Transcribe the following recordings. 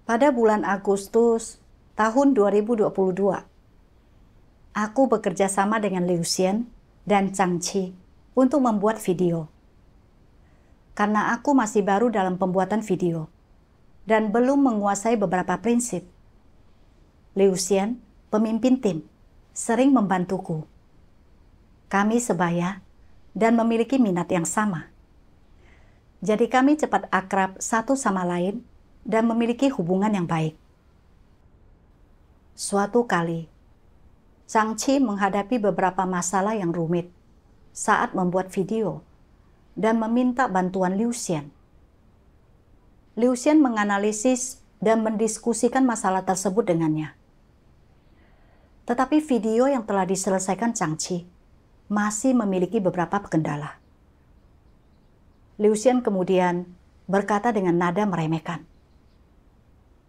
Pada bulan Agustus tahun 2022, aku bekerja sama dengan Liu Xian dan Chang Qi untuk membuat video. Karena aku masih baru dalam pembuatan video dan belum menguasai beberapa prinsip, Liu Xian, pemimpin tim, sering membantuku. Kami sebaya dan memiliki minat yang sama. Jadi kami cepat akrab satu sama lain dan memiliki hubungan yang baik. Suatu kali, Chang Qi menghadapi beberapa masalah yang rumit saat membuat video dan meminta bantuan Liu Xian. Liu Xian menganalisis dan mendiskusikan masalah tersebut dengannya. Tetapi video yang telah diselesaikan Chang Qi masih memiliki beberapa kendala. Liu Xian kemudian berkata dengan nada meremehkan,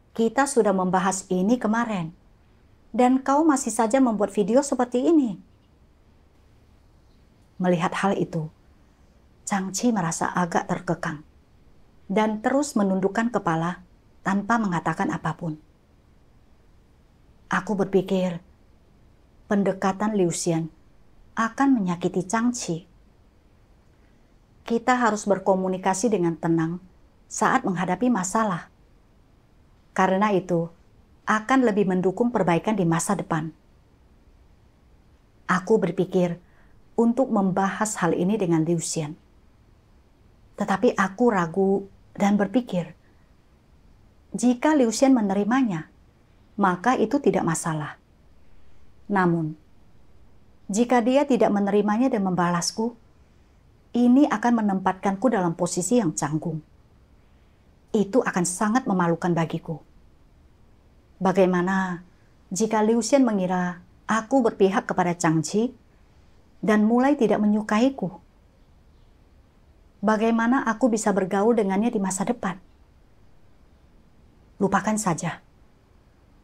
"Kita sudah membahas ini kemarin, dan kau masih saja membuat video seperti ini." Melihat hal itu, Chang Qi merasa agak terkekang dan terus menundukkan kepala tanpa mengatakan apapun. Aku berpikir, pendekatan Liu Xian akan menyakiti Chang Qi. Kita harus berkomunikasi dengan tenang saat menghadapi masalah. Karena itu, akan lebih mendukung perbaikan di masa depan. Aku berpikir untuk membahas hal ini dengan Liu Xian. Tetapi aku ragu dan berpikir, jika Liu Xian menerimanya, maka itu tidak masalah. Namun, jika dia tidak menerimanya dan membalasku, ini akan menempatkanku dalam posisi yang canggung. Itu akan sangat memalukan bagiku. Bagaimana jika Liu Xian mengira aku berpihak kepada Chang Qi dan mulai tidak menyukaiku? Bagaimana aku bisa bergaul dengannya di masa depan? Lupakan saja.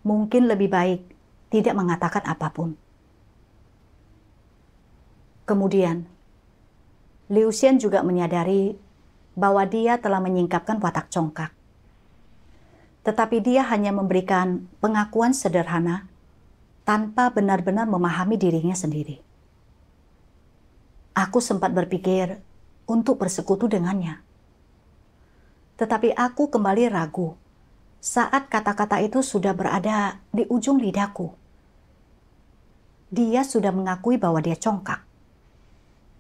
Mungkin lebih baik tidak mengatakan apapun. Kemudian, Liu Xian juga menyadari bahwa dia telah menyingkapkan watak congkak. Tetapi dia hanya memberikan pengakuan sederhana tanpa benar-benar memahami dirinya sendiri. Aku sempat berpikir untuk bersekutu dengannya. Tetapi aku kembali ragu saat kata-kata itu sudah berada di ujung lidahku. Dia sudah mengakui bahwa dia congkak.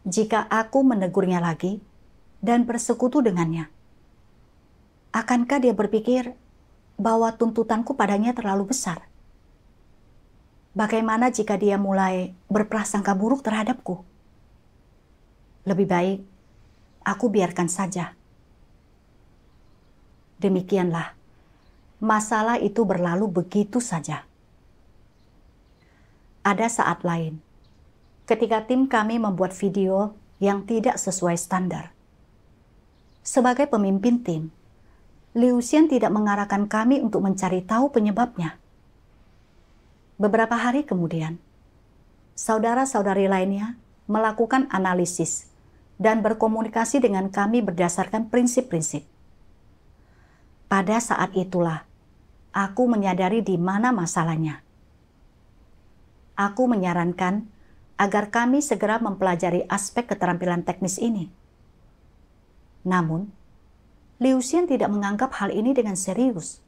Jika aku menegurnya lagi dan bersekutu dengannya, akankah dia berpikir bahwa tuntutanku padanya terlalu besar? Bagaimana jika dia mulai berprasangka buruk terhadapku? Lebih baik aku biarkan saja. Demikianlah, masalah itu berlalu begitu saja. Ada saat lain, ketika tim kami membuat video yang tidak sesuai standar. Sebagai pemimpin tim, Liu Xian tidak mengarahkan kami untuk mencari tahu penyebabnya. Beberapa hari kemudian, saudara-saudari lainnya melakukan analisis dan berkomunikasi dengan kami berdasarkan prinsip-prinsip. Pada saat itulah, aku menyadari di mana masalahnya. Aku menyarankan agar kami segera mempelajari aspek keterampilan teknis ini. Namun, Liu Xian tidak menganggap hal ini dengan serius.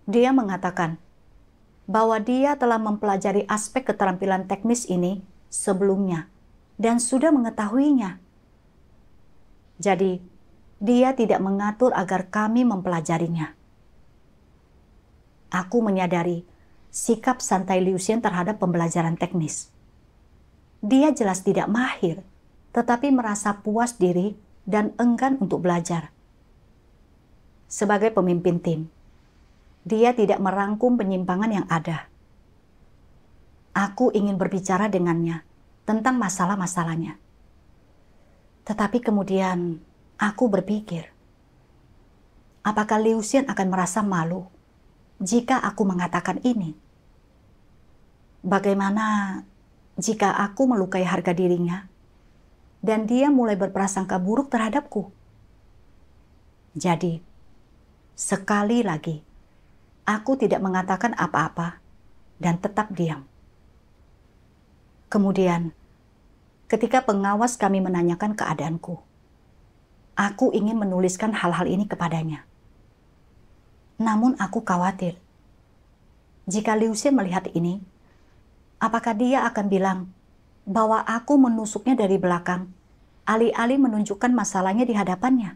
Dia mengatakan bahwa dia telah mempelajari aspek keterampilan teknis ini sebelumnya dan sudah mengetahuinya. Jadi, dia tidak mengatur agar kami mempelajarinya. Aku menyadari sikap santai Liu Xian terhadap pembelajaran teknis. Dia jelas tidak mahir, tetapi merasa puas diri dan enggan untuk belajar. Sebagai pemimpin tim, dia tidak merangkum penyimpangan yang ada. Aku ingin berbicara dengannya tentang masalah-masalahnya. Tetapi kemudian aku berpikir, apakah Liu Xian akan merasa malu jika aku mengatakan ini? Bagaimana jika aku melukai harga dirinya dan dia mulai berprasangka buruk terhadapku? Jadi, sekali lagi, Aku tidak mengatakan apa-apa dan tetap diam. Kemudian, ketika pengawas kami menanyakan keadaanku, aku ingin menuliskan hal-hal ini kepadanya. Namun aku khawatir, jika Liusian melihat ini, apakah dia akan bilang bahwa aku menusuknya dari belakang, alih-alih menunjukkan masalahnya di hadapannya,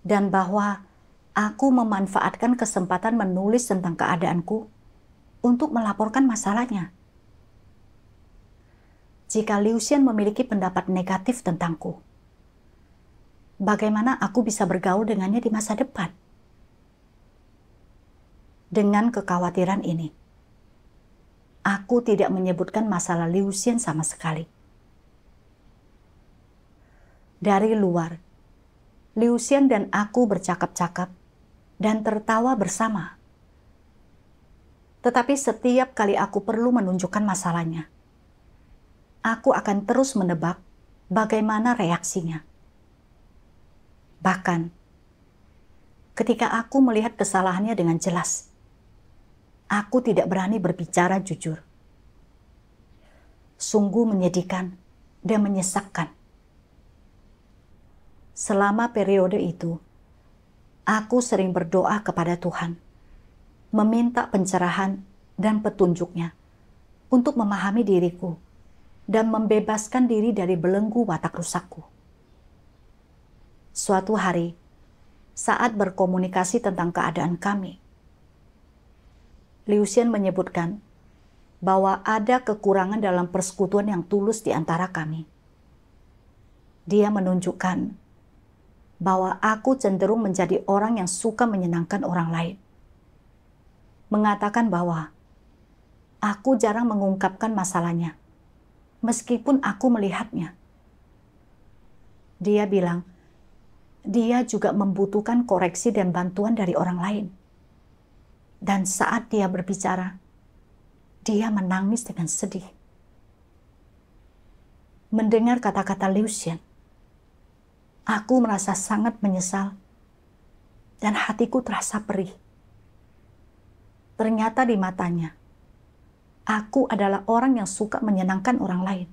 dan bahwa aku memanfaatkan kesempatan menulis tentang keadaanku untuk melaporkan masalahnya. Jika Liusian memiliki pendapat negatif tentangku, bagaimana aku bisa bergaul dengannya di masa depan? Dengan kekhawatiran ini, aku tidak menyebutkan masalah Liusian sama sekali. Dari luar, Liusian dan aku bercakap-cakap dan tertawa bersama. Tetapi setiap kali aku perlu menunjukkan masalahnya, aku akan terus menebak bagaimana reaksinya. Bahkan, ketika aku melihat kesalahannya dengan jelas, aku tidak berani berbicara jujur. Sungguh menyedihkan dan menyesakkan. Selama periode itu, aku sering berdoa kepada Tuhan, meminta pencerahan dan petunjuknya untuk memahami diriku dan membebaskan diri dari belenggu watak rusakku. Suatu hari, saat berkomunikasi tentang keadaan kami, Liusian menyebutkan bahwa ada kekurangan dalam persekutuan yang tulus di antara kami. Dia menunjukkan bahwa aku cenderung menjadi orang yang suka menyenangkan orang lain. Mengatakan bahwa aku jarang mengungkapkan masalahnya, meskipun aku melihatnya. Dia bilang, dia juga membutuhkan koreksi dan bantuan dari orang lain. Dan saat dia berbicara, dia menangis dengan sedih. Mendengar kata-kata Liusian, aku merasa sangat menyesal dan hatiku terasa perih. Ternyata di matanya, aku adalah orang yang suka menyenangkan orang lain.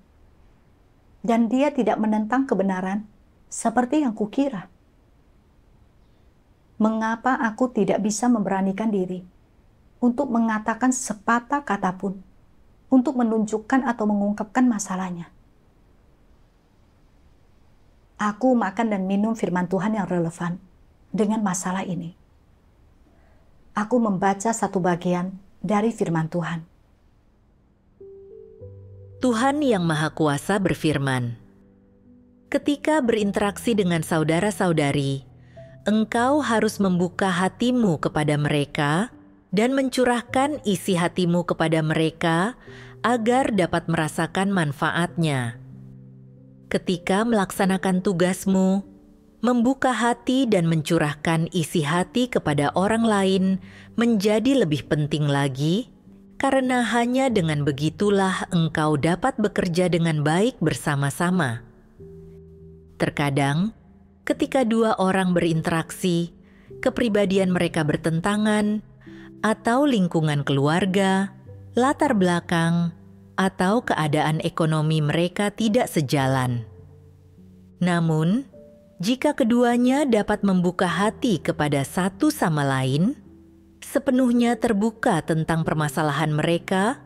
Dan dia tidak menentang kebenaran seperti yang kukira. Mengapa aku tidak bisa memberanikan diri untuk mengatakan sepatah kata pun, untuk menunjukkan atau mengungkapkan masalahnya? Aku makan dan minum firman Tuhan yang relevan dengan masalah ini. Aku membaca satu bagian dari firman Tuhan. Tuhan Yang Maha Kuasa berfirman, "Ketika berinteraksi dengan saudara-saudari, engkau harus membuka hatimu kepada mereka dan mencurahkan isi hatimu kepada mereka agar dapat merasakan manfaatnya. Ketika melaksanakan tugasmu, membuka hati dan mencurahkan isi hati kepada orang lain menjadi lebih penting lagi, karena hanya dengan begitulah engkau dapat bekerja dengan baik bersama-sama. Terkadang, ketika dua orang berinteraksi, kepribadian mereka bertentangan, atau lingkungan keluarga, latar belakang, atau keadaan ekonomi mereka tidak sejalan. Namun, jika keduanya dapat membuka hati kepada satu sama lain, sepenuhnya terbuka tentang permasalahan mereka,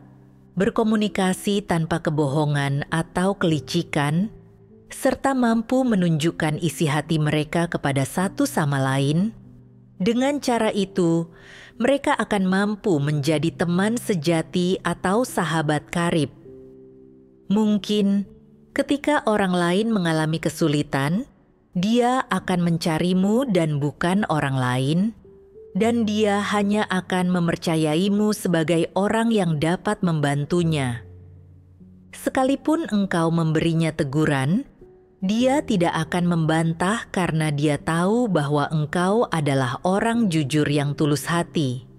berkomunikasi tanpa kebohongan atau kelicikan, serta mampu menunjukkan isi hati mereka kepada satu sama lain, dengan cara itu, mereka akan mampu menjadi teman sejati atau sahabat karib. Mungkin ketika orang lain mengalami kesulitan, dia akan mencarimu dan bukan orang lain, dan dia hanya akan mempercayaimu sebagai orang yang dapat membantunya. Sekalipun engkau memberinya teguran, dia tidak akan membantah karena dia tahu bahwa engkau adalah orang jujur yang tulus hati.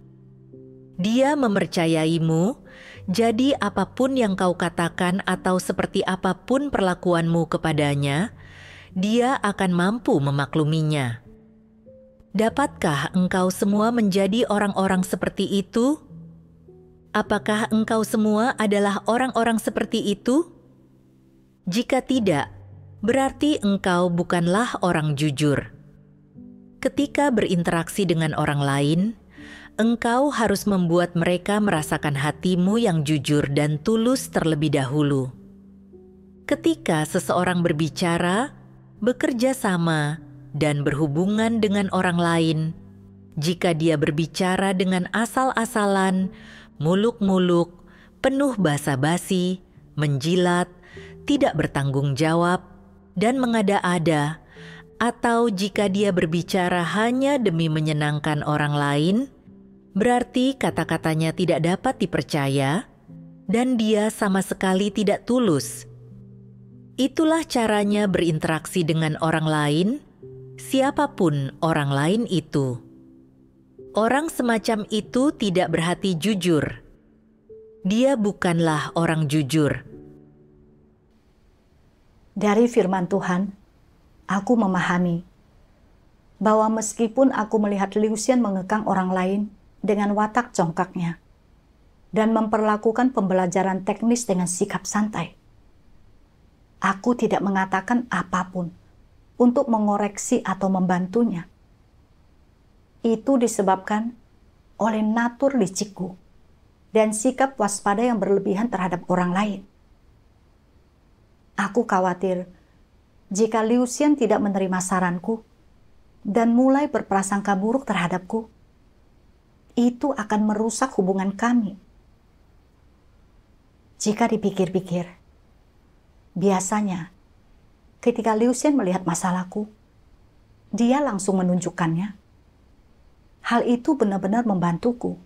Dia mempercayaimu, jadi apapun yang kau katakan atau seperti apapun perlakuanmu kepadanya, dia akan mampu memakluminya. Dapatkah engkau semua menjadi orang-orang seperti itu? Apakah engkau semua adalah orang-orang seperti itu? Jika tidak, berarti engkau bukanlah orang jujur. Ketika berinteraksi dengan orang lain, engkau harus membuat mereka merasakan hatimu yang jujur dan tulus terlebih dahulu. Ketika seseorang berbicara, bekerja sama, dan berhubungan dengan orang lain, jika dia berbicara dengan asal-asalan, muluk-muluk, penuh basa-basi, menjilat, tidak bertanggung jawab, dan mengada-ada, atau jika dia berbicara hanya demi menyenangkan orang lain, berarti kata-katanya tidak dapat dipercaya, dan dia sama sekali tidak tulus. Itulah caranya berinteraksi dengan orang lain, siapapun orang lain itu. Orang semacam itu tidak berhati jujur. Dia bukanlah orang jujur. Dari firman Tuhan, aku memahami bahwa meskipun aku melihat Liusian mengekang orang lain dengan watak congkaknya dan memperlakukan pembelajaran teknis dengan sikap santai, aku tidak mengatakan apapun untuk mengoreksi atau membantunya. Itu disebabkan oleh natur licikku dan sikap waspada yang berlebihan terhadap orang lain. Aku khawatir jika Liusian tidak menerima saranku dan mulai berprasangka buruk terhadapku, itu akan merusak hubungan kami. Jika dipikir-pikir, biasanya ketika Liusian melihat masalahku, dia langsung menunjukkannya. Hal itu benar-benar membantuku.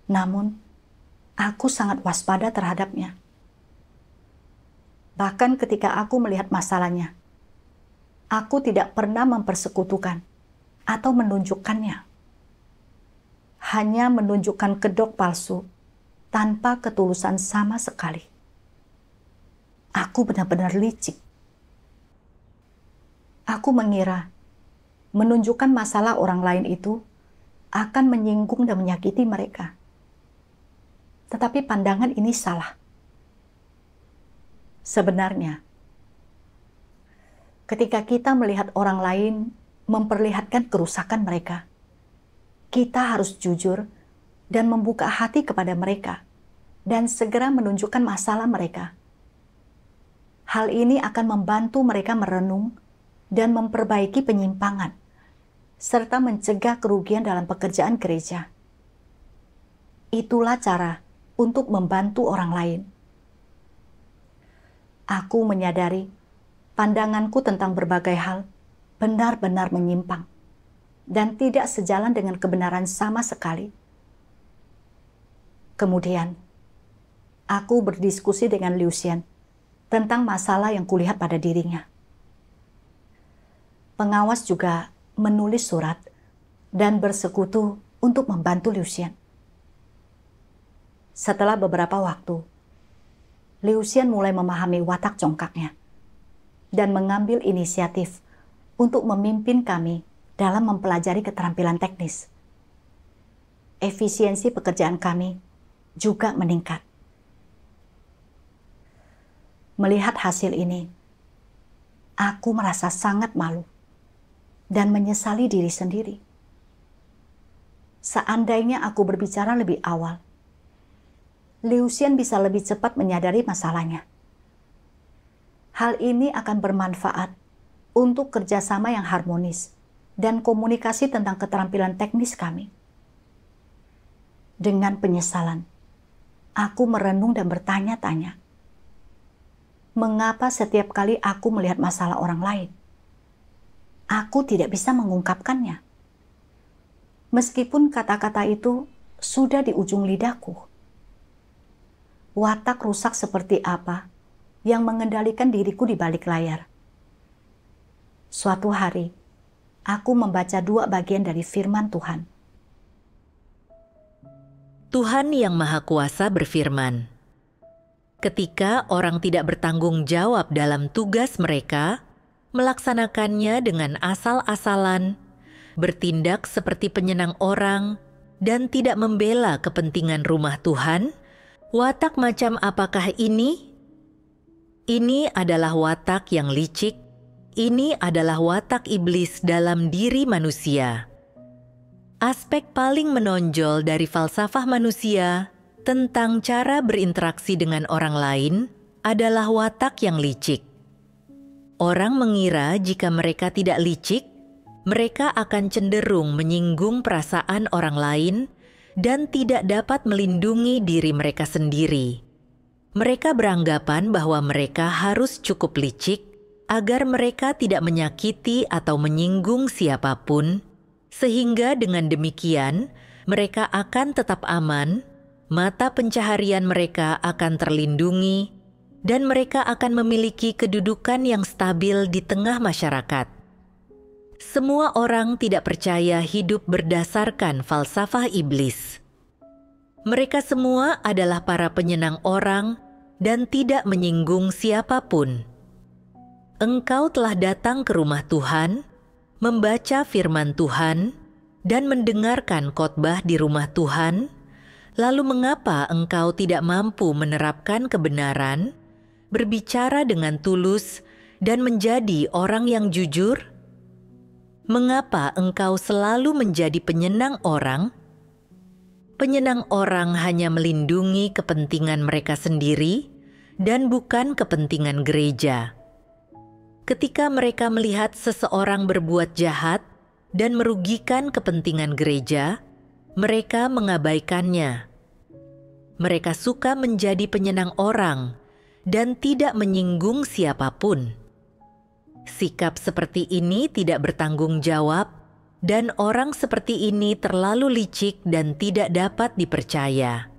Namun, aku sangat waspada terhadapnya. Bahkan ketika aku melihat masalahnya, aku tidak pernah mempersekutukan atau menunjukkannya. Hanya menunjukkan kedok palsu tanpa ketulusan sama sekali. Aku benar-benar licik. Aku mengira menunjukkan masalah orang lain itu akan menyinggung dan menyakiti mereka. Tetapi pandangan ini salah. Sebenarnya, ketika kita melihat orang lain memperlihatkan kerusakan mereka, kita harus jujur dan membuka hati kepada mereka dan segera menunjukkan masalah mereka. Hal ini akan membantu mereka merenung dan memperbaiki penyimpangan, serta mencegah kerugian dalam pekerjaan gereja. Itulah cara untuk membantu orang lain. Aku menyadari pandanganku tentang berbagai hal benar-benar menyimpang dan tidak sejalan dengan kebenaran sama sekali. Kemudian, aku berdiskusi dengan Liusian tentang masalah yang kulihat pada dirinya. Pengawas juga menulis surat dan bersekutu untuk membantu Liusian. Setelah beberapa waktu, Liusian mulai memahami watak congkaknya dan mengambil inisiatif untuk memimpin kami dalam mempelajari keterampilan teknis. Efisiensi pekerjaan kami juga meningkat. Melihat hasil ini, aku merasa sangat malu dan menyesali diri sendiri. Seandainya aku berbicara lebih awal, Liusian bisa lebih cepat menyadari masalahnya. Hal ini akan bermanfaat untuk kerjasama yang harmonis dan komunikasi tentang keterampilan teknis kami. Dengan penyesalan, aku merenung dan bertanya-tanya, mengapa setiap kali aku melihat masalah orang lain, aku tidak bisa mengungkapkannya? Meskipun kata-kata itu sudah di ujung lidahku. Watak rusak seperti apa yang mengendalikan diriku di balik layar? Suatu hari, aku membaca 2 bagian dari firman Tuhan. Tuhan yang Maha Kuasa berfirman, ketika orang tidak bertanggung jawab dalam tugas mereka, melaksanakannya dengan asal-asalan, bertindak seperti penyenang orang, dan tidak membela kepentingan rumah Tuhan? Watak macam apakah ini? Ini adalah watak yang licik. Ini adalah watak iblis dalam diri manusia. Aspek paling menonjol dari falsafah manusia tentang cara berinteraksi dengan orang lain adalah watak yang licik. Orang mengira jika mereka tidak licik, mereka akan cenderung menyinggung perasaan orang lain dan tidak dapat melindungi diri mereka sendiri. Mereka beranggapan bahwa mereka harus cukup licik agar mereka tidak menyakiti atau menyinggung siapapun, sehingga dengan demikian mereka akan tetap aman, mata pencaharian mereka akan terlindungi, dan mereka akan memiliki kedudukan yang stabil di tengah masyarakat. Semua orang tidak percaya hidup berdasarkan falsafah iblis. Mereka semua adalah para penyenang orang dan tidak menyinggung siapapun. Engkau telah datang ke rumah Tuhan, membaca firman Tuhan, dan mendengarkan khotbah di rumah Tuhan. Lalu mengapa engkau tidak mampu menerapkan kebenaran, berbicara dengan tulus, dan menjadi orang yang jujur? Mengapa engkau selalu menjadi penyenang orang? Penyenang orang hanya melindungi kepentingan mereka sendiri dan bukan kepentingan gereja. Ketika mereka melihat seseorang berbuat jahat dan merugikan kepentingan gereja, mereka mengabaikannya. Mereka suka menjadi penyenang orang dan tidak menyinggung siapapun. Sikap seperti ini tidak bertanggung jawab, dan orang seperti ini terlalu licik dan tidak dapat dipercaya.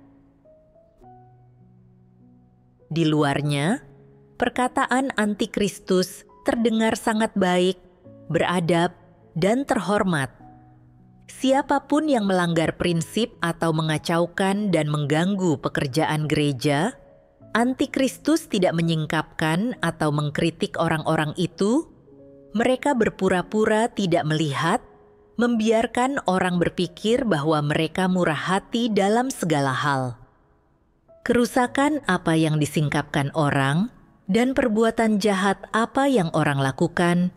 Di luarnya, perkataan antikristus terdengar sangat baik, beradab, dan terhormat. Siapapun yang melanggar prinsip atau mengacaukan dan mengganggu pekerjaan gereja, antikristus tidak menyingkapkan atau mengkritik orang-orang itu. Mereka berpura-pura tidak melihat, membiarkan orang berpikir bahwa mereka murah hati dalam segala hal. Kerusakan apa yang disingkapkan orang dan perbuatan jahat apa yang orang lakukan,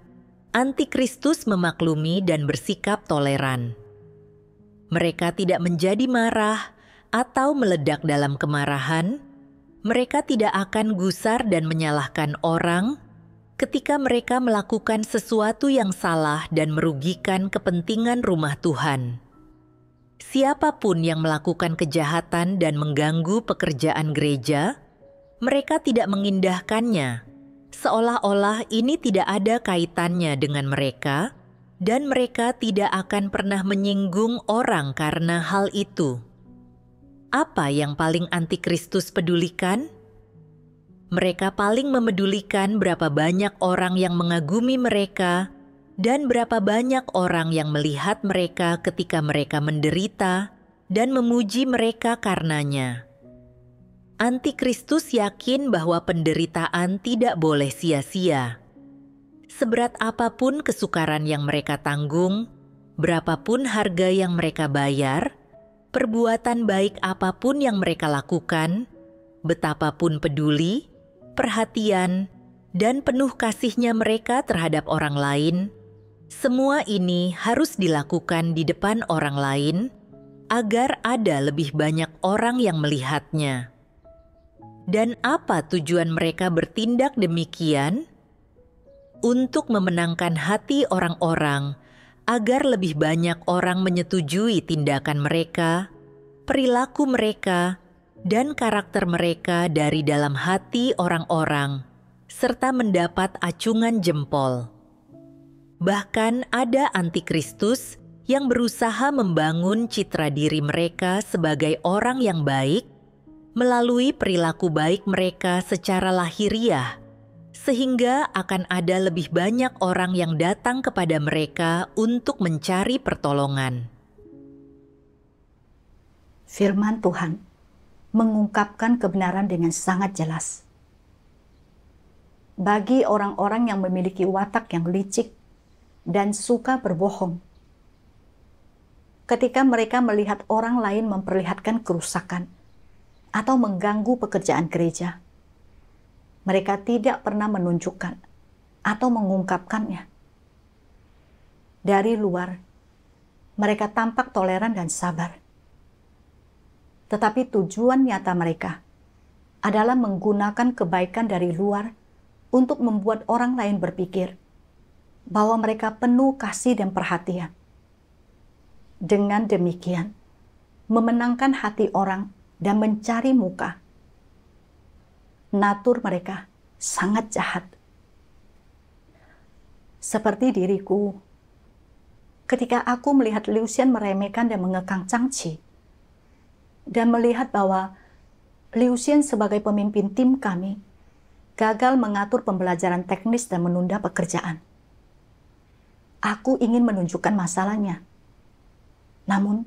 antikristus memaklumi dan bersikap toleran. Mereka tidak menjadi marah atau meledak dalam kemarahan. Mereka tidak akan gusar dan menyalahkan orang ketika mereka melakukan sesuatu yang salah dan merugikan kepentingan rumah Tuhan. Siapapun yang melakukan kejahatan dan mengganggu pekerjaan gereja, mereka tidak mengindahkannya, seolah-olah ini tidak ada kaitannya dengan mereka, dan mereka tidak akan pernah menyinggung orang karena hal itu. Apa yang paling antikristus pedulikan? Mereka paling memedulikan berapa banyak orang yang mengagumi mereka dan berapa banyak orang yang melihat mereka ketika mereka menderita dan memuji mereka karenanya. Antikristus yakin bahwa penderitaan tidak boleh sia-sia. Seberat apapun kesukaran yang mereka tanggung, berapapun harga yang mereka bayar, perbuatan baik apapun yang mereka lakukan, betapapun peduli, perhatian, dan penuh kasihnya mereka terhadap orang lain, semua ini harus dilakukan di depan orang lain agar ada lebih banyak orang yang melihatnya. Dan apa tujuan mereka bertindak demikian? Untuk memenangkan hati orang-orang agar lebih banyak orang menyetujui tindakan mereka, perilaku mereka, dan karakter mereka dari dalam hati orang-orang, serta mendapat acungan jempol. Bahkan ada antikristus yang berusaha membangun citra diri mereka sebagai orang yang baik melalui perilaku baik mereka secara lahiriah, sehingga akan ada lebih banyak orang yang datang kepada mereka untuk mencari pertolongan. Firman Tuhan mengungkapkan kebenaran dengan sangat jelas. Bagi orang-orang yang memiliki watak yang licik dan suka berbohong, ketika mereka melihat orang lain memperlihatkan kerusakan atau mengganggu pekerjaan gereja, mereka tidak pernah menunjukkan atau mengungkapkannya. Dari luar, mereka tampak toleran dan sabar. Tetapi tujuan nyata mereka adalah menggunakan kebaikan dari luar untuk membuat orang lain berpikir bahwa mereka penuh kasih dan perhatian. Dengan demikian, memenangkan hati orang dan mencari muka. Natur mereka sangat jahat. Seperti diriku, ketika aku melihat Liuxian meremehkan dan mengekang Changqi, dan melihat bahwa Liuxian sebagai pemimpin tim kami gagal mengatur pembelajaran teknis dan menunda pekerjaan. Aku ingin menunjukkan masalahnya. Namun,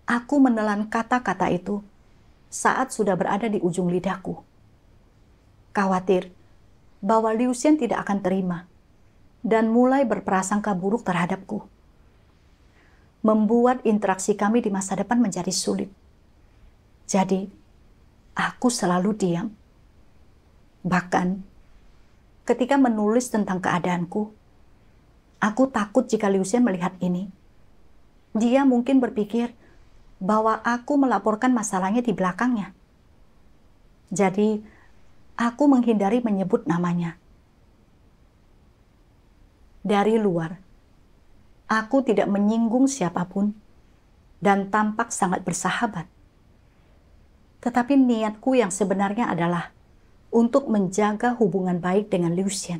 aku menelan kata-kata itu saat sudah berada di ujung lidahku. Khawatir bahwa Liuxian tidak akan terima dan mulai berprasangka buruk terhadapku. Membuat interaksi kami di masa depan menjadi sulit. Jadi, aku selalu diam. Bahkan, ketika menulis tentang keadaanku, aku takut jika Liuxian melihat ini. Dia mungkin berpikir bahwa aku melaporkan masalahnya di belakangnya. Jadi, aku menghindari menyebut namanya. Dari luar, aku tidak menyinggung siapapun dan tampak sangat bersahabat. Tetapi niatku yang sebenarnya adalah untuk menjaga hubungan baik dengan Liuxian.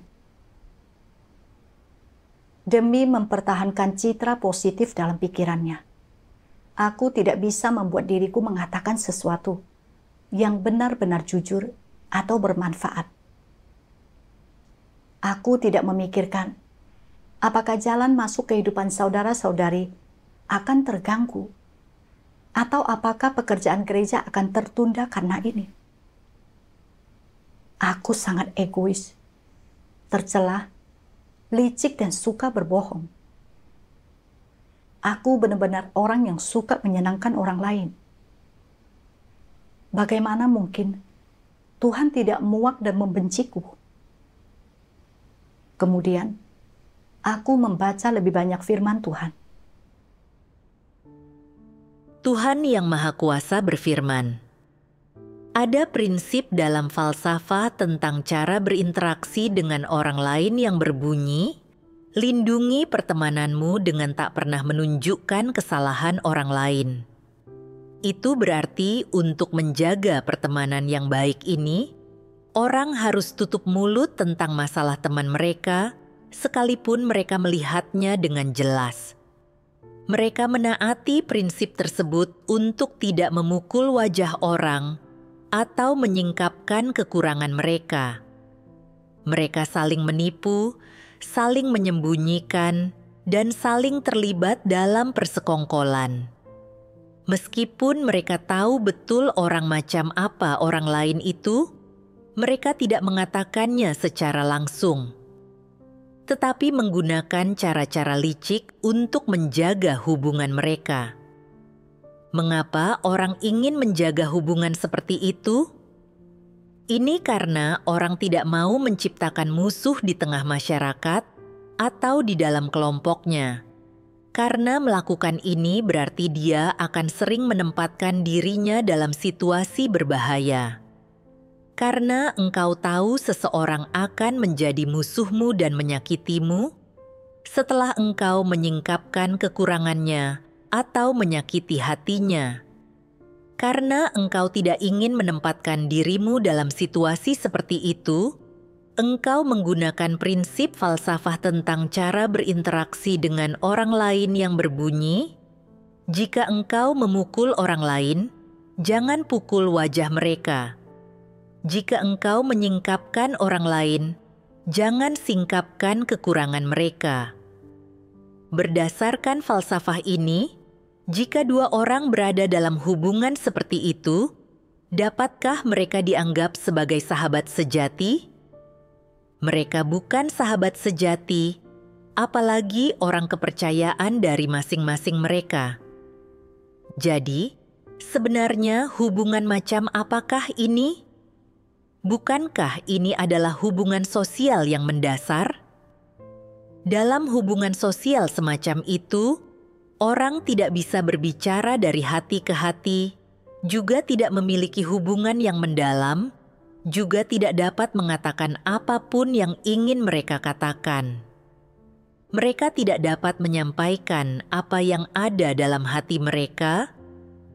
Demi mempertahankan citra positif dalam pikirannya, aku tidak bisa membuat diriku mengatakan sesuatu yang benar-benar jujur atau bermanfaat. Aku tidak memikirkan apakah jalan masuk kehidupan saudara-saudari akan terganggu, atau apakah pekerjaan gereja akan tertunda karena ini. Aku sangat egois, tercela, licik dan suka berbohong. Aku benar-benar orang yang suka menyenangkan orang lain. Bagaimana mungkin Tuhan tidak muak dan membenciku? Kemudian, aku membaca lebih banyak firman Tuhan. Tuhan Yang Maha Kuasa berfirman, ada prinsip dalam falsafah tentang cara berinteraksi dengan orang lain yang berbunyi, lindungi pertemananmu dengan tak pernah menunjukkan kesalahan orang lain. Itu berarti untuk menjaga pertemanan yang baik ini, orang harus tutup mulut tentang masalah teman mereka, sekalipun mereka melihatnya dengan jelas. Mereka menaati prinsip tersebut untuk tidak memukul wajah orang atau menyingkapkan kekurangan mereka. Mereka saling menipu, saling menyembunyikan, dan saling terlibat dalam persekongkolan. Meskipun mereka tahu betul orang macam apa orang lain itu, mereka tidak mengatakannya secara langsung, tetapi menggunakan cara-cara licik untuk menjaga hubungan mereka. Mengapa orang ingin menjaga hubungan seperti itu? Ini karena orang tidak mau menciptakan musuh di tengah masyarakat atau di dalam kelompoknya. Karena melakukan ini berarti dia akan sering menempatkan dirinya dalam situasi berbahaya. Karena engkau tahu seseorang akan menjadi musuhmu dan menyakitimu, setelah engkau menyingkapkan kekurangannya atau menyakiti hatinya. Karena engkau tidak ingin menempatkan dirimu dalam situasi seperti itu, engkau menggunakan prinsip falsafah tentang cara berinteraksi dengan orang lain yang berbunyi, jika engkau memukul orang lain, jangan pukul wajah mereka. Jika engkau menyingkapkan orang lain, jangan singkapkan kekurangan mereka. Berdasarkan falsafah ini, jika dua orang berada dalam hubungan seperti itu, dapatkah mereka dianggap sebagai sahabat sejati? Mereka bukan sahabat sejati apalagi orang kepercayaan dari masing-masing mereka. Jadi, sebenarnya hubungan macam apakah ini? Bukankah ini adalah hubungan sosial yang mendasar? Dalam hubungan sosial semacam itu, orang tidak bisa berbicara dari hati ke hati, juga tidak memiliki hubungan yang mendalam, juga tidak dapat mengatakan apapun yang ingin mereka katakan. Mereka tidak dapat menyampaikan apa yang ada dalam hati mereka,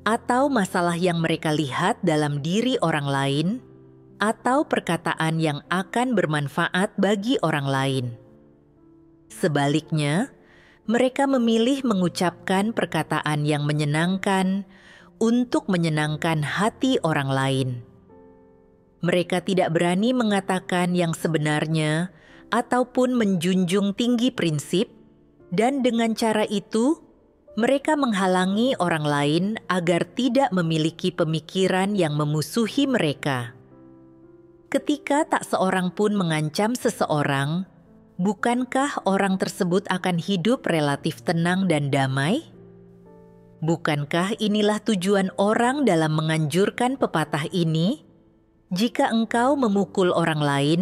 atau masalah yang mereka lihat dalam diri orang lain, atau perkataan yang akan bermanfaat bagi orang lain. Sebaliknya, mereka memilih mengucapkan perkataan yang menyenangkan untuk menyenangkan hati orang lain. Mereka tidak berani mengatakan yang sebenarnya ataupun menjunjung tinggi prinsip, dan dengan cara itu, mereka menghalangi orang lain agar tidak memiliki pemikiran yang memusuhi mereka. Ketika tak seorang pun mengancam seseorang, bukankah orang tersebut akan hidup relatif tenang dan damai? Bukankah inilah tujuan orang dalam menganjurkan pepatah ini? Jika engkau memukul orang lain,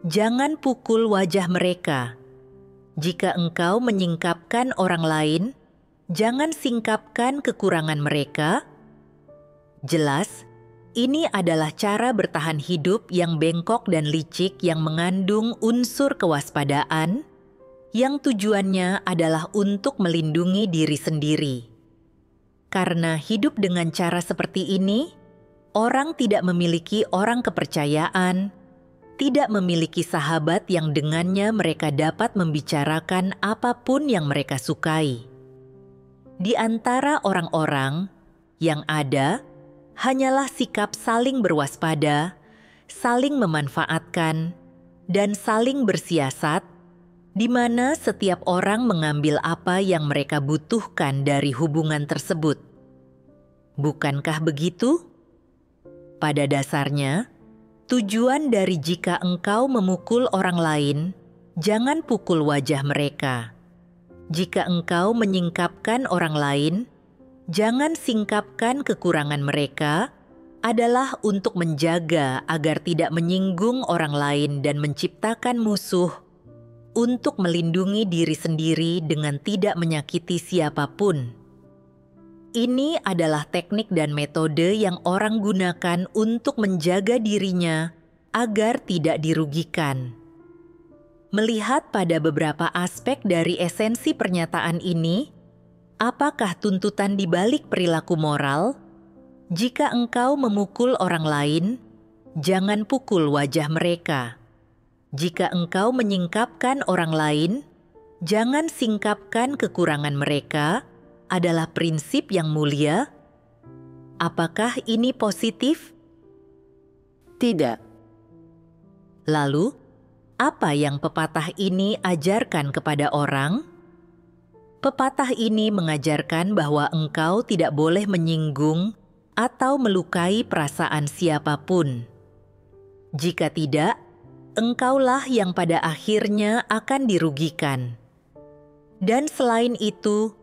jangan pukul wajah mereka. Jika engkau menyingkapkan orang lain, jangan singkapkan kekurangan mereka. Jelas, ini adalah cara bertahan hidup yang bengkok dan licik yang mengandung unsur kewaspadaan, yang tujuannya adalah untuk melindungi diri sendiri. Karena hidup dengan cara seperti ini, orang tidak memiliki orang kepercayaan, tidak memiliki sahabat yang dengannya mereka dapat membicarakan apapun yang mereka sukai. Di antara orang-orang yang ada, hanyalah sikap saling berwaspada, saling memanfaatkan, dan saling bersiasat, di mana setiap orang mengambil apa yang mereka butuhkan dari hubungan tersebut. Bukankah begitu? Pada dasarnya, tujuan dari jika engkau memukul orang lain, jangan pukul wajah mereka. Jika engkau menyingkapkan orang lain, jangan singkapkan kekurangan mereka, adalah untuk menjaga agar tidak menyinggung orang lain dan menciptakan musuh, untuk melindungi diri sendiri dengan tidak menyakiti siapapun. Ini adalah teknik dan metode yang orang gunakan untuk menjaga dirinya agar tidak dirugikan. Melihat pada beberapa aspek dari esensi pernyataan ini, apakah tuntutan di balik perilaku moral? Jika engkau memukul orang lain, jangan pukul wajah mereka. Jika engkau menyingkapkan orang lain, jangan singkapkan kekurangan mereka, adalah prinsip yang mulia. Apakah ini positif? Tidak. Lalu, apa yang pepatah ini ajarkan kepada orang? Pepatah ini mengajarkan bahwa engkau tidak boleh menyinggung atau melukai perasaan siapapun. Jika tidak, engkaulah yang pada akhirnya akan dirugikan. Dan selain itu,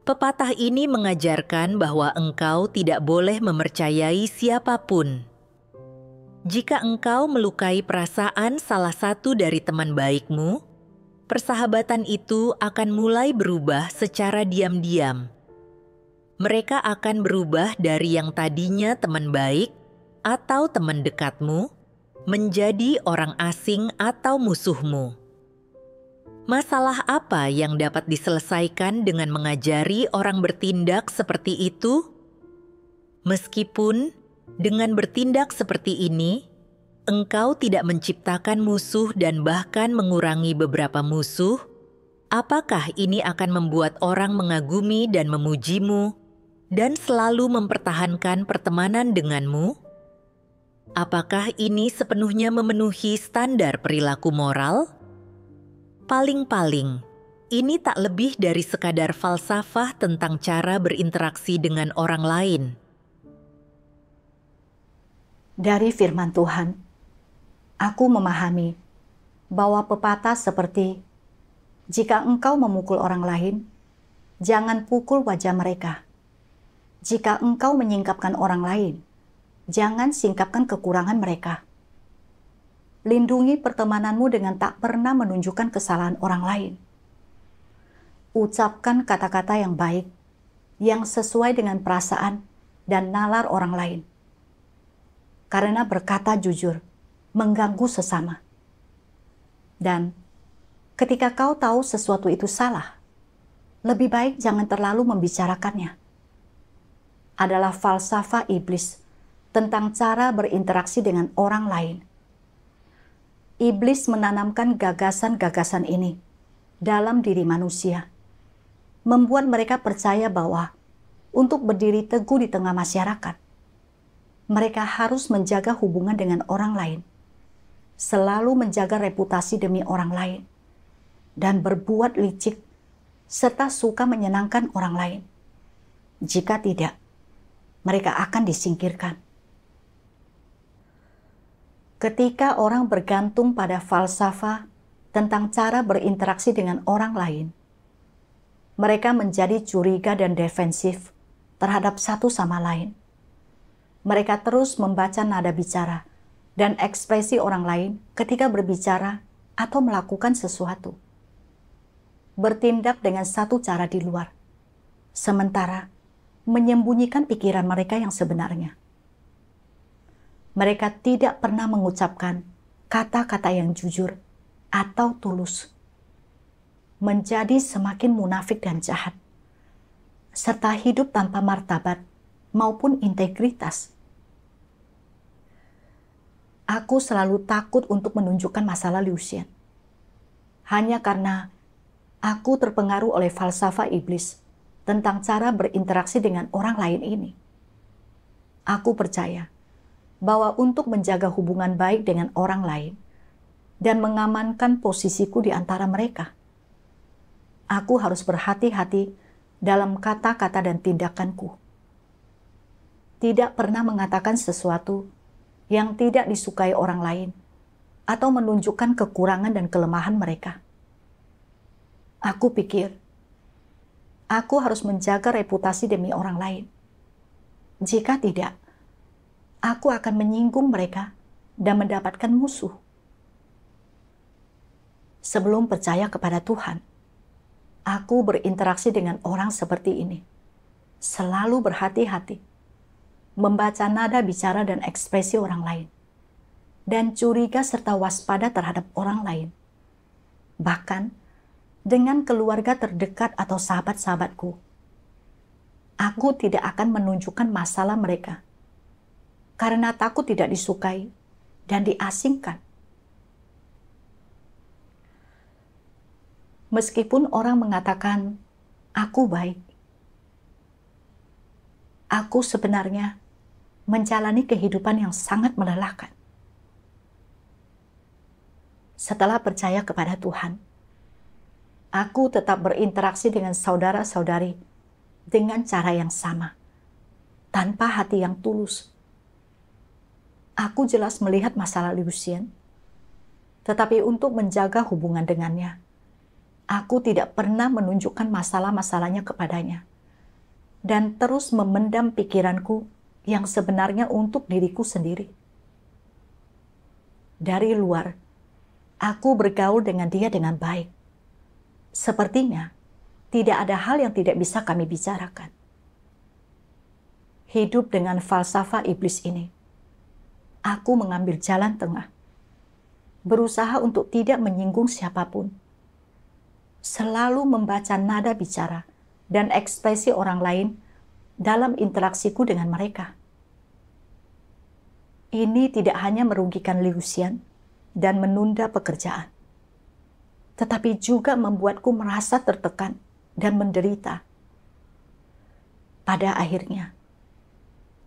pepatah ini mengajarkan bahwa engkau tidak boleh mempercayai siapapun. Jika engkau melukai perasaan salah satu dari teman baikmu, persahabatan itu akan mulai berubah secara diam-diam. Mereka akan berubah dari yang tadinya teman baik atau teman dekatmu, menjadi orang asing atau musuhmu. Masalah apa yang dapat diselesaikan dengan mengajari orang bertindak seperti itu? Meskipun dengan bertindak seperti ini, engkau tidak menciptakan musuh dan bahkan mengurangi beberapa musuh, apakah ini akan membuat orang mengagumi dan memujimu dan selalu mempertahankan pertemanan denganmu? Apakah ini sepenuhnya memenuhi standar perilaku moral? Paling-paling, ini tak lebih dari sekadar falsafah tentang cara berinteraksi dengan orang lain. Dari firman Tuhan, aku memahami bahwa pepatah seperti Jika engkau memukul orang lain, jangan pukul wajah mereka. Jika engkau menyingkapkan orang lain, jangan singkapkan kekurangan mereka. Lindungi pertemananmu dengan tak pernah menunjukkan kesalahan orang lain. Ucapkan kata-kata yang baik, yang sesuai dengan perasaan dan nalar orang lain. Karena berkata jujur mengganggu sesama. Dan ketika kau tahu sesuatu itu salah, lebih baik jangan terlalu membicarakannya. Adalah falsafah iblis tentang cara berinteraksi dengan orang lain. Iblis menanamkan gagasan-gagasan ini dalam diri manusia, membuat mereka percaya bahwa untuk berdiri teguh di tengah masyarakat, mereka harus menjaga hubungan dengan orang lain, selalu menjaga reputasi demi orang lain, dan berbuat licik, serta suka menyenangkan orang lain. Jika tidak, mereka akan disingkirkan. Ketika orang bergantung pada falsafah tentang cara berinteraksi dengan orang lain, mereka menjadi curiga dan defensif terhadap satu sama lain. Mereka terus membaca nada bicara dan ekspresi orang lain ketika berbicara atau melakukan sesuatu. Bertindak dengan satu cara di luar, sementara menyembunyikan pikiran mereka yang sebenarnya. Mereka tidak pernah mengucapkan kata-kata yang jujur atau tulus. Menjadi semakin munafik dan jahat, serta hidup tanpa martabat maupun integritas. Aku selalu takut untuk menunjukkan masalah Liu Xian, hanya karena aku terpengaruh oleh falsafah iblis tentang cara berinteraksi dengan orang lain ini. Aku percaya bahwa untuk menjaga hubungan baik dengan orang lain dan mengamankan posisiku di antara mereka, aku harus berhati-hati dalam kata-kata dan tindakanku. Tidak pernah mengatakan sesuatu yang tidak disukai orang lain atau menunjukkan kekurangan dan kelemahan mereka. Aku pikir, aku harus menjaga reputasi demi orang lain. Jika tidak, aku akan menyinggung mereka dan mendapatkan musuh. Sebelum percaya kepada Tuhan, aku berinteraksi dengan orang seperti ini. Selalu berhati-hati, membaca nada bicara dan ekspresi orang lain, dan curiga serta waspada terhadap orang lain. Bahkan, dengan keluarga terdekat atau sahabat-sahabatku, aku tidak akan menunjukkan masalah mereka karena takut tidak disukai dan diasingkan. Meskipun orang mengatakan aku baik, aku sebenarnya menjalani kehidupan yang sangat melelahkan. Setelah percaya kepada Tuhan, aku tetap berinteraksi dengan saudara-saudari dengan cara yang sama, tanpa hati yang tulus. Aku jelas melihat masalah Liu Xian, tetapi untuk menjaga hubungan dengannya, aku tidak pernah menunjukkan masalah-masalahnya kepadanya, dan terus memendam pikiranku yang sebenarnya untuk diriku sendiri. Dari luar, aku bergaul dengan dia dengan baik. Sepertinya tidak ada hal yang tidak bisa kami bicarakan. Hidup dengan falsafah iblis ini, aku mengambil jalan tengah, berusaha untuk tidak menyinggung siapapun, selalu membaca nada bicara dan ekspresi orang lain dalam interaksiku dengan mereka. Ini tidak hanya merugikan Liu Xian dan menunda pekerjaan, tetapi juga membuatku merasa tertekan dan menderita. Pada akhirnya,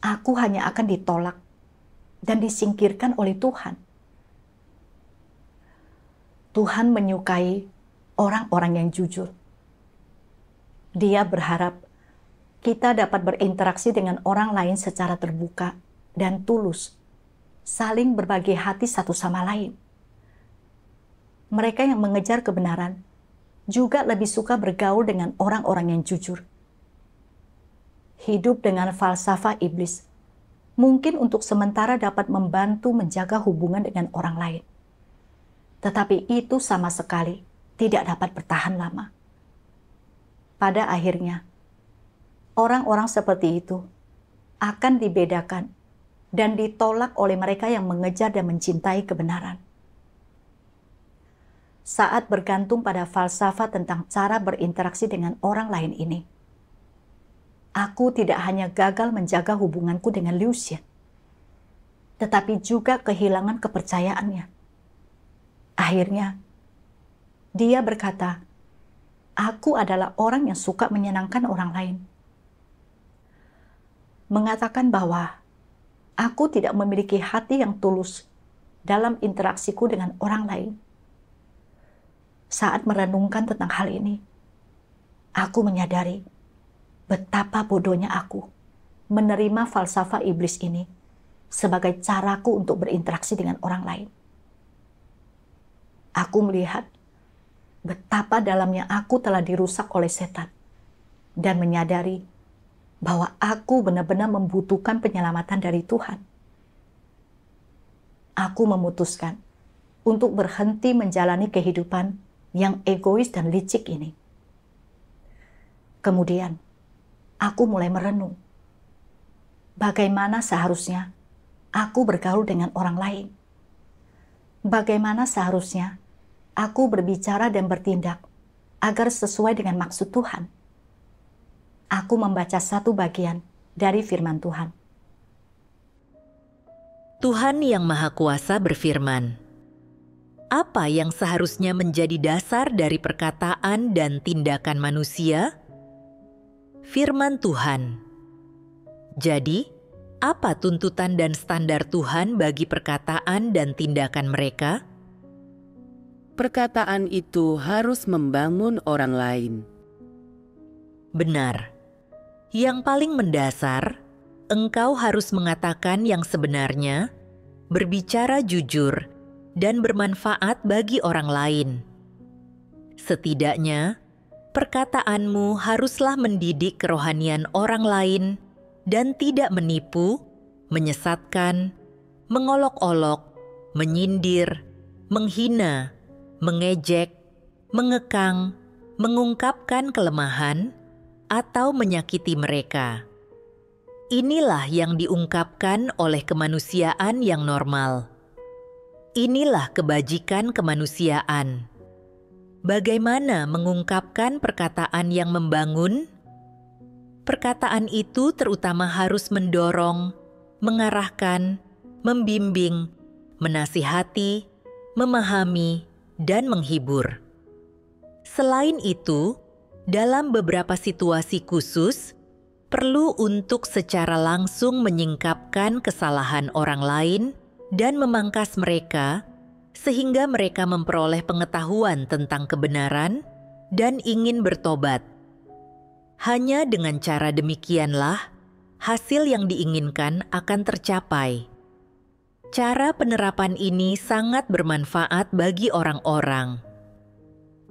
aku hanya akan ditolak dan disingkirkan oleh Tuhan. Tuhan menyukai orang-orang yang jujur. Dia berharap kita dapat berinteraksi dengan orang lain secara terbuka dan tulus, saling berbagi hati satu sama lain. Mereka yang mengejar kebenaran juga lebih suka bergaul dengan orang-orang yang jujur. Hidup dengan falsafah iblis mungkin untuk sementara dapat membantu menjaga hubungan dengan orang lain. Tetapi itu sama sekali tidak dapat bertahan lama. Pada akhirnya, orang-orang seperti itu akan dibedakan dan ditolak oleh mereka yang mengejar dan mencintai kebenaran. Saat bergantung pada falsafah tentang cara berinteraksi dengan orang lain ini, aku tidak hanya gagal menjaga hubunganku dengan Lucien, tetapi juga kehilangan kepercayaannya. Akhirnya, dia berkata, "Aku adalah orang yang suka menyenangkan orang lain." Mengatakan bahwa aku tidak memiliki hati yang tulus dalam interaksiku dengan orang lain. Saat merenungkan tentang hal ini, aku menyadari betapa bodohnya aku menerima falsafah iblis ini sebagai caraku untuk berinteraksi dengan orang lain. Aku melihat betapa dalamnya aku telah dirusak oleh setan dan menyadari bahwa aku benar-benar membutuhkan penyelamatan dari Tuhan. Aku memutuskan untuk berhenti menjalani kehidupan yang egois dan licik ini. Kemudian, aku mulai merenung. Bagaimana seharusnya aku bergaul dengan orang lain? Bagaimana seharusnya aku berbicara dan bertindak agar sesuai dengan maksud Tuhan? Aku membaca satu bagian dari firman Tuhan. Tuhan Yang Maha Kuasa berfirman, "Apa yang seharusnya menjadi dasar dari perkataan dan tindakan manusia?" Firman Tuhan. Jadi, apa tuntutan dan standar Tuhan bagi perkataan dan tindakan mereka? Perkataan itu harus membangun orang lain. Benar. Yang paling mendasar, engkau harus mengatakan yang sebenarnya, berbicara jujur, dan bermanfaat bagi orang lain. Setidaknya, perkataanmu haruslah mendidik kerohanian orang lain dan tidak menipu, menyesatkan, mengolok-olok, menyindir, menghina, mengejek, mengekang, mengungkapkan kelemahan, atau menyakiti mereka. Inilah yang diungkapkan oleh kemanusiaan yang normal. Inilah kebajikan kemanusiaan. Bagaimana mengungkapkan perkataan yang membangun? Perkataan itu terutama harus mendorong, mengarahkan, membimbing, menasihati, memahami, dan menghibur. Selain itu, dalam beberapa situasi khusus, perlu untuk secara langsung menyingkapkan kesalahan orang lain dan memangkas mereka, sehingga mereka memperoleh pengetahuan tentang kebenaran dan ingin bertobat. Hanya dengan cara demikianlah hasil yang diinginkan akan tercapai. Cara penerapan ini sangat bermanfaat bagi orang-orang.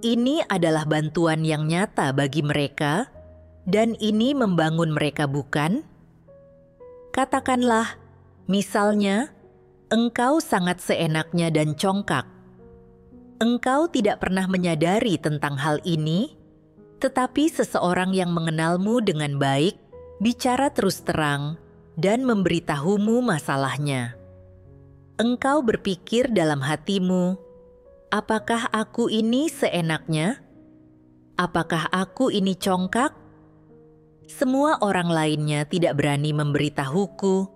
Ini adalah bantuan yang nyata bagi mereka, dan ini membangun mereka, bukan? Katakanlah, misalnya, engkau sangat seenaknya dan congkak. Engkau tidak pernah menyadari tentang hal ini, tetapi seseorang yang mengenalmu dengan baik bicara terus terang dan memberitahumu masalahnya. Engkau berpikir dalam hatimu, apakah aku ini seenaknya? Apakah aku ini congkak? Semua orang lainnya tidak berani memberitahuku,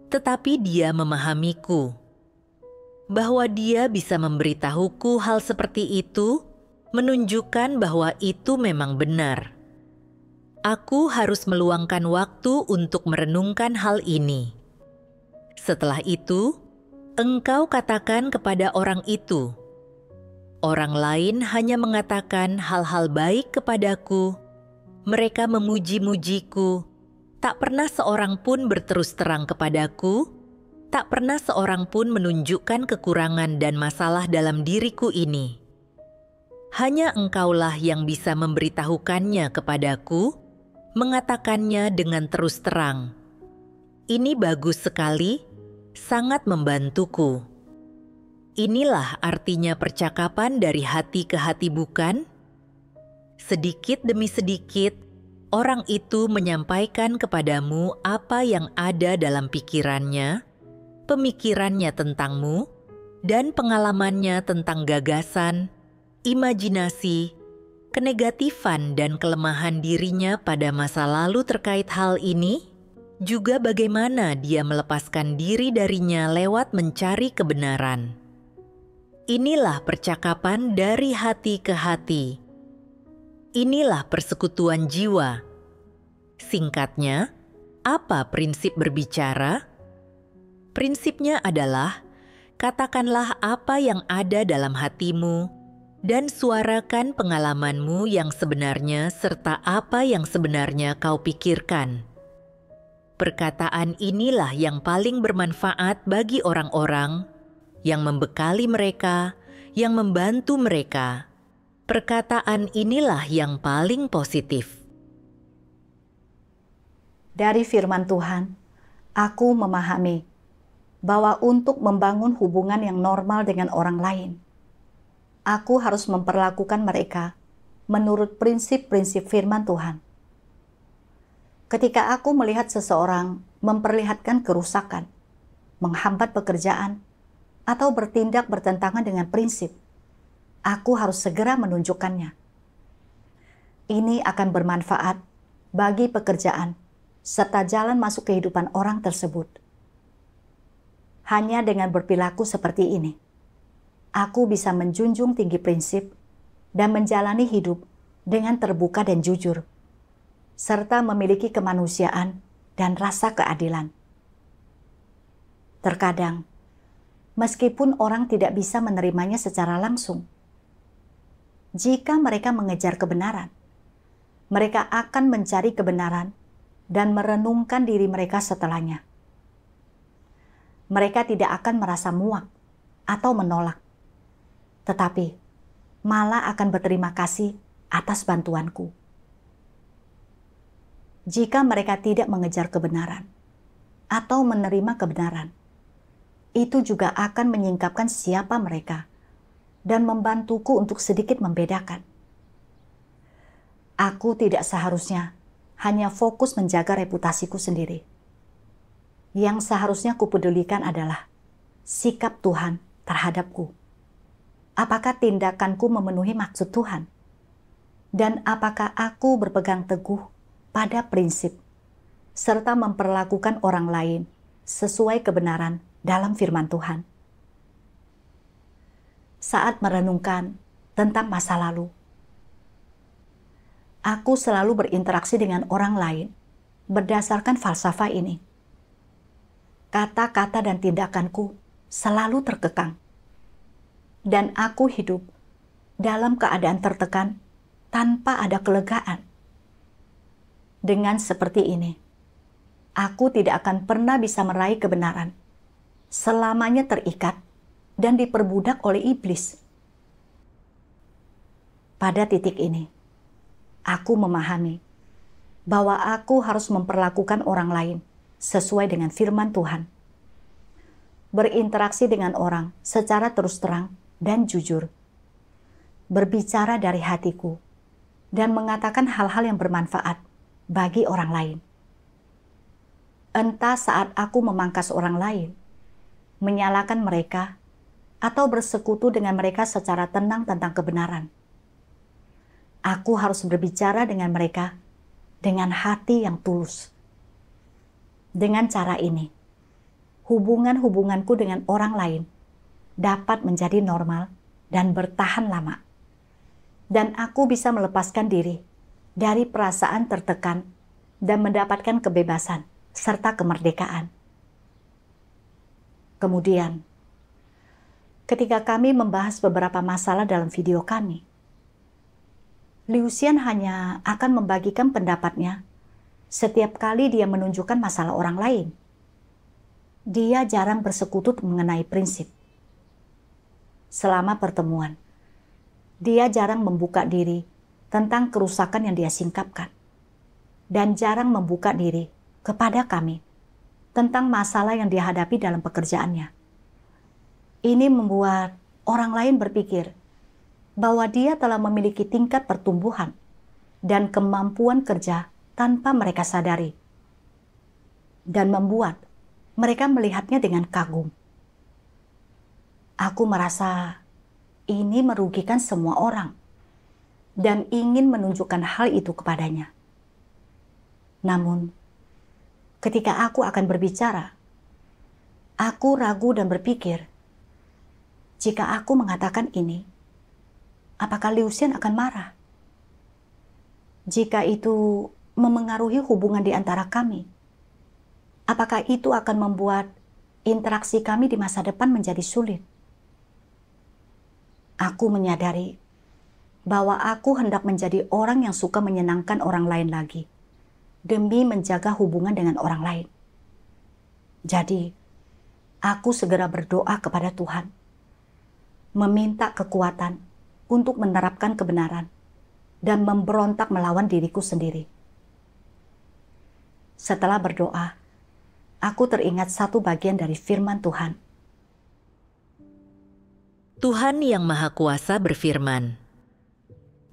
tetapi dia memahamiku. Bahwa dia bisa memberitahuku hal seperti itu, menunjukkan bahwa itu memang benar. Aku harus meluangkan waktu untuk merenungkan hal ini. Setelah itu, engkau katakan kepada orang itu, orang lain hanya mengatakan hal-hal baik kepadaku. Mereka memuji-mujiku. Tak pernah seorang pun berterus terang kepadaku. Tak pernah seorang pun menunjukkan kekurangan dan masalah dalam diriku ini. Hanya engkaulah yang bisa memberitahukannya kepadaku, mengatakannya dengan terus terang. Ini bagus sekali, sangat membantuku. Inilah artinya percakapan dari hati ke hati, bukan? Sedikit demi sedikit, orang itu menyampaikan kepadamu apa yang ada dalam pikirannya, pemikirannya tentangmu, dan pengalamannya tentang gagasan, imajinasi, kenegatifan dan kelemahan dirinya pada masa lalu terkait hal ini, juga bagaimana dia melepaskan diri darinya lewat mencari kebenaran. Inilah percakapan dari hati ke hati. Inilah persekutuan jiwa. Singkatnya, apa prinsip berbicara? Prinsipnya adalah, katakanlah apa yang ada dalam hatimu, dan suarakan pengalamanmu yang sebenarnya serta apa yang sebenarnya kau pikirkan. Perkataan inilah yang paling bermanfaat bagi orang-orang, yang membekali mereka, yang membantu mereka. Perkataan inilah yang paling positif. Dari firman Tuhan, aku memahami bahwa untuk membangun hubungan yang normal dengan orang lain, aku harus memperlakukan mereka menurut prinsip-prinsip firman Tuhan. Ketika aku melihat seseorang memperlihatkan kerusakan, menghambat pekerjaan, atau bertindak bertentangan dengan prinsip, aku harus segera menunjukkannya. Ini akan bermanfaat bagi pekerjaan serta jalan masuk kehidupan orang tersebut. Hanya dengan berperilaku seperti ini, aku bisa menjunjung tinggi prinsip dan menjalani hidup dengan terbuka dan jujur, serta memiliki kemanusiaan dan rasa keadilan. Terkadang, meskipun orang tidak bisa menerimanya secara langsung, jika mereka mengejar kebenaran, mereka akan mencari kebenaran dan merenungkan diri mereka setelahnya. Mereka tidak akan merasa muak atau menolak, tetapi malah akan berterima kasih atas bantuanku. Jika mereka tidak mengejar kebenaran atau menerima kebenaran, itu juga akan menyingkapkan siapa mereka dan membantuku untuk sedikit membedakan. Aku tidak seharusnya hanya fokus menjaga reputasiku sendiri. Yang seharusnya kupedulikan adalah sikap Tuhan terhadapku. Apakah tindakanku memenuhi maksud Tuhan? Dan apakah aku berpegang teguh pada prinsip serta memperlakukan orang lain sesuai kebenaran dalam firman Tuhan? Saat merenungkan tentang masa lalu, aku selalu berinteraksi dengan orang lain berdasarkan falsafah ini. Kata-kata dan tindakanku selalu terkekang, dan aku hidup dalam keadaan tertekan tanpa ada kelegaan. Dengan seperti ini, aku tidak akan pernah bisa meraih kebenaran, selamanya terikat dan diperbudak oleh iblis. Pada titik ini, aku memahami bahwa aku harus memperlakukan orang lain sesuai dengan firman Tuhan. Berinteraksi dengan orang secara terus terang dan jujur. Berbicara dari hatiku dan mengatakan hal-hal yang bermanfaat bagi orang lain. Entah saat aku memangkas orang lain, menyalahkan mereka, atau bersekutu dengan mereka secara tenang tentang kebenaran. Aku harus berbicara dengan mereka dengan hati yang tulus. Dengan cara ini, hubungan-hubunganku dengan orang lain dapat menjadi normal dan bertahan lama. Dan aku bisa melepaskan diri dari perasaan tertekan dan mendapatkan kebebasan serta kemerdekaan. Kemudian, ketika kami membahas beberapa masalah dalam video kami, Liusian hanya akan membagikan pendapatnya setiap kali dia menunjukkan masalah orang lain. Dia jarang bersekutu mengenai prinsip. Selama pertemuan, Dia jarang membuka diri tentang kerusakan yang dia singkapkan, dan jarang membuka diri kepada kami tentang masalah yang dihadapi dalam pekerjaannya. Ini membuat orang lain berpikir bahwa dia telah memiliki tingkat pertumbuhan dan kemampuan kerja tanpa mereka sadari, dan membuat mereka melihatnya dengan kagum. Aku merasa ini merugikan semua orang dan ingin menunjukkan hal itu kepadanya. Namun, ketika aku akan berbicara, aku ragu dan berpikir, jika aku mengatakan ini, apakah Liusian akan marah? Jika itu memengaruhi hubungan di antara kami, apakah itu akan membuat interaksi kami di masa depan menjadi sulit? Aku menyadari bahwa aku hendak menjadi orang yang suka menyenangkan orang lain lagi, demi menjaga hubungan dengan orang lain. Jadi, aku segera berdoa kepada Tuhan, meminta kekuatan untuk menerapkan kebenaran dan memberontak melawan diriku sendiri. Setelah berdoa, aku teringat satu bagian dari firman Tuhan. Tuhan Yang Maha Kuasa berfirman,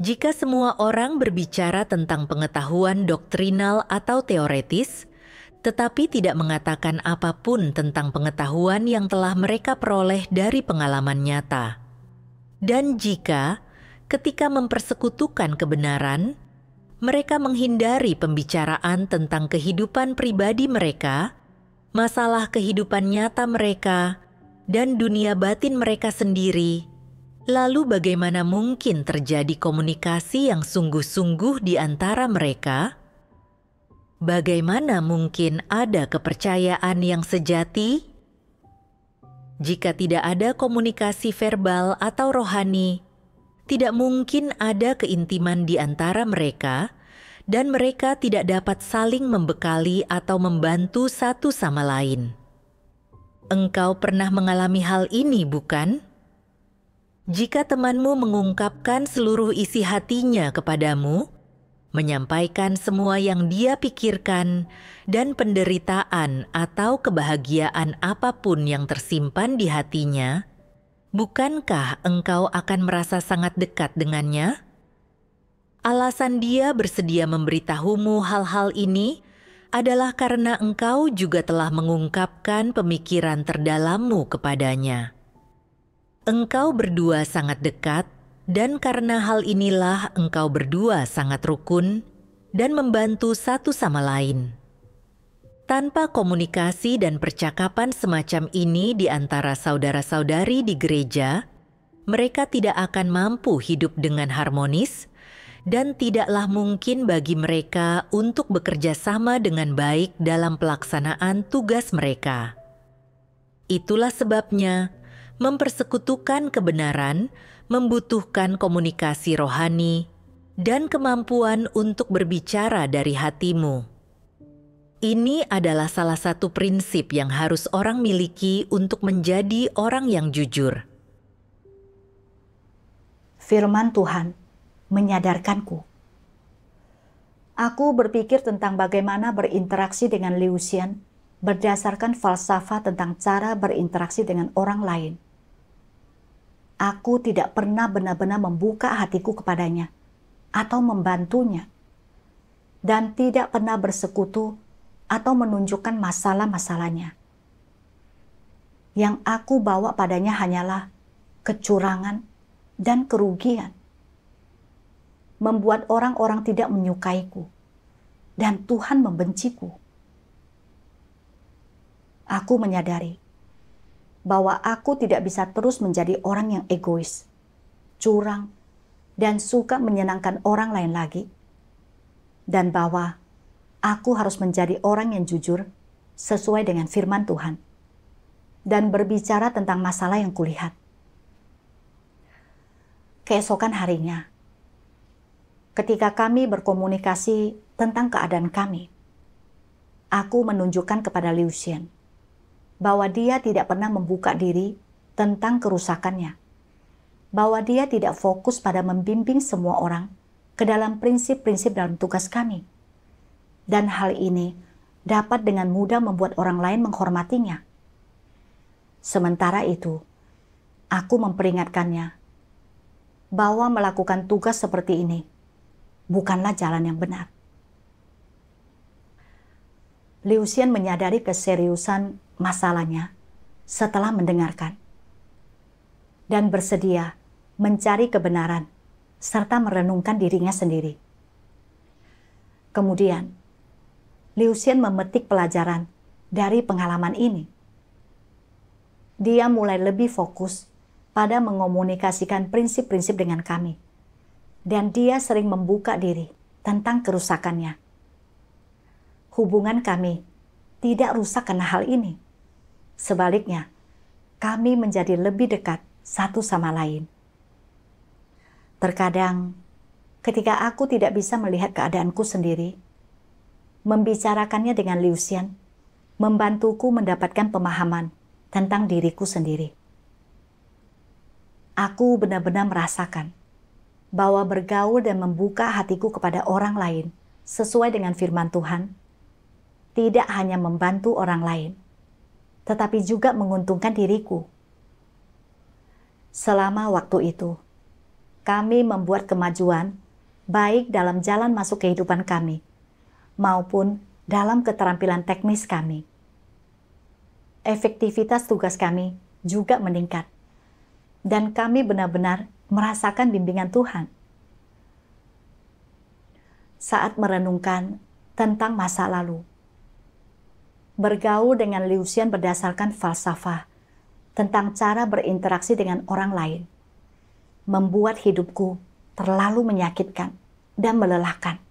"Jika semua orang berbicara tentang pengetahuan doktrinal atau teoretis, tetapi tidak mengatakan apapun tentang pengetahuan yang telah mereka peroleh dari pengalaman nyata, dan jika ketika mempersekutukan kebenaran, mereka menghindari pembicaraan tentang kehidupan pribadi mereka, masalah kehidupan nyata mereka, dan dunia batin mereka sendiri, lalu bagaimana mungkin terjadi komunikasi yang sungguh-sungguh di antara mereka? Bagaimana mungkin ada kepercayaan yang sejati? Jika tidak ada komunikasi verbal atau rohani, tidak mungkin ada keintiman di antara mereka, dan mereka tidak dapat saling membekali atau membantu satu sama lain. Engkau pernah mengalami hal ini, bukan? Jika temanmu mengungkapkan seluruh isi hatinya kepadamu, menyampaikan semua yang dia pikirkan, dan penderitaan atau kebahagiaan apapun yang tersimpan di hatinya, bukankah engkau akan merasa sangat dekat dengannya? Alasan dia bersedia memberitahumu hal-hal ini adalah karena engkau juga telah mengungkapkan pemikiran terdalammu kepadanya. Engkau berdua sangat dekat, dan karena hal inilah engkau berdua sangat rukun dan membantu satu sama lain. Tanpa komunikasi dan percakapan semacam ini di antara saudara-saudari di gereja, mereka tidak akan mampu hidup dengan harmonis, dan tidaklah mungkin bagi mereka untuk bekerja sama dengan baik dalam pelaksanaan tugas mereka. Itulah sebabnya mempersekutukan kebenaran membutuhkan komunikasi rohani dan kemampuan untuk berbicara dari hatimu. Ini adalah salah satu prinsip yang harus orang miliki untuk menjadi orang yang jujur. Firman Tuhan menyadarkanku. Aku berpikir tentang bagaimana berinteraksi dengan Liusian berdasarkan falsafah tentang cara berinteraksi dengan orang lain. Aku tidak pernah benar-benar membuka hatiku kepadanya atau membantunya, dan tidak pernah bersekutu atau menunjukkan masalah-masalahnya. Yang aku bawa padanya hanyalah kecurangan dan kerugian, membuat orang-orang tidak menyukaiku, dan Tuhan membenciku. Aku menyadari bahwa aku tidak bisa terus menjadi orang yang egois, curang, dan suka menyenangkan orang lain lagi, dan bahwa aku harus menjadi orang yang jujur sesuai dengan firman Tuhan, dan berbicara tentang masalah yang kulihat. Keesokan harinya, ketika kami berkomunikasi tentang keadaan kami, aku menunjukkan kepada Liusian bahwa dia tidak pernah membuka diri tentang kerusakannya, bahwa dia tidak fokus pada membimbing semua orang ke dalam prinsip-prinsip dalam tugas kami. Dan hal ini dapat dengan mudah membuat orang lain menghormatinya. Sementara itu, aku memperingatkannya bahwa melakukan tugas seperti ini bukanlah jalan yang benar. Liu Xian menyadari keseriusan masalahnya setelah mendengarkan dan bersedia mencari kebenaran serta merenungkan dirinya sendiri. Kemudian, Liu Xian memetik pelajaran dari pengalaman ini. Dia mulai lebih fokus pada mengomunikasikan prinsip-prinsip dengan kami, dan dia sering membuka diri tentang kerusakannya. Hubungan kami tidak rusak karena hal ini. Sebaliknya, kami menjadi lebih dekat satu sama lain. Terkadang, ketika aku tidak bisa melihat keadaanku sendiri, membicarakannya dengan Liu Xian membantuku mendapatkan pemahaman tentang diriku sendiri. Aku benar-benar merasakan bahwa bergaul dan membuka hatiku kepada orang lain sesuai dengan firman Tuhan tidak hanya membantu orang lain, tetapi juga menguntungkan diriku. Selama waktu itu, kami membuat kemajuan baik dalam jalan masuk kehidupan kami maupun dalam keterampilan teknis kami. Efektivitas tugas kami juga meningkat, dan kami benar-benar merasakan bimbingan Tuhan. Saat merenungkan tentang masa lalu, bergaul dengan Liu Xian berdasarkan falsafah tentang cara berinteraksi dengan orang lain membuat hidupku terlalu menyakitkan dan melelahkan.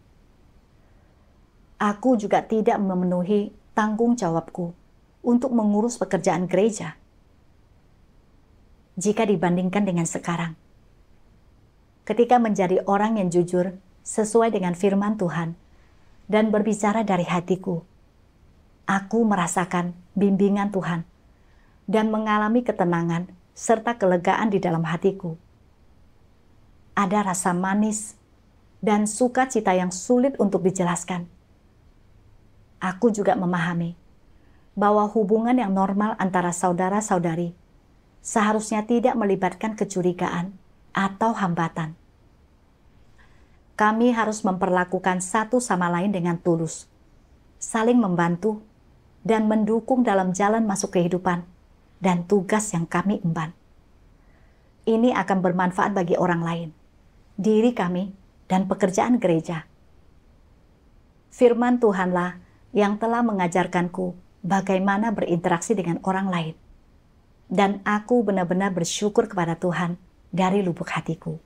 Aku juga tidak memenuhi tanggung jawabku untuk mengurus pekerjaan gereja. Jika dibandingkan dengan sekarang, ketika menjadi orang yang jujur sesuai dengan firman Tuhan dan berbicara dari hatiku, aku merasakan bimbingan Tuhan dan mengalami ketenangan serta kelegaan di dalam hatiku. Ada rasa manis dan sukacita yang sulit untuk dijelaskan. Aku juga memahami bahwa hubungan yang normal antara saudara-saudari seharusnya tidak melibatkan kecurigaan atau hambatan. Kami harus memperlakukan satu sama lain dengan tulus, saling membantu, dan mendukung dalam jalan masuk kehidupan dan tugas yang kami emban. Ini akan bermanfaat bagi orang lain, diri kami, dan pekerjaan gereja. Firman Tuhanlah yang telah mengajarkanku bagaimana berinteraksi dengan orang lain. Dan aku benar-benar bersyukur kepada Tuhan dari lubuk hatiku.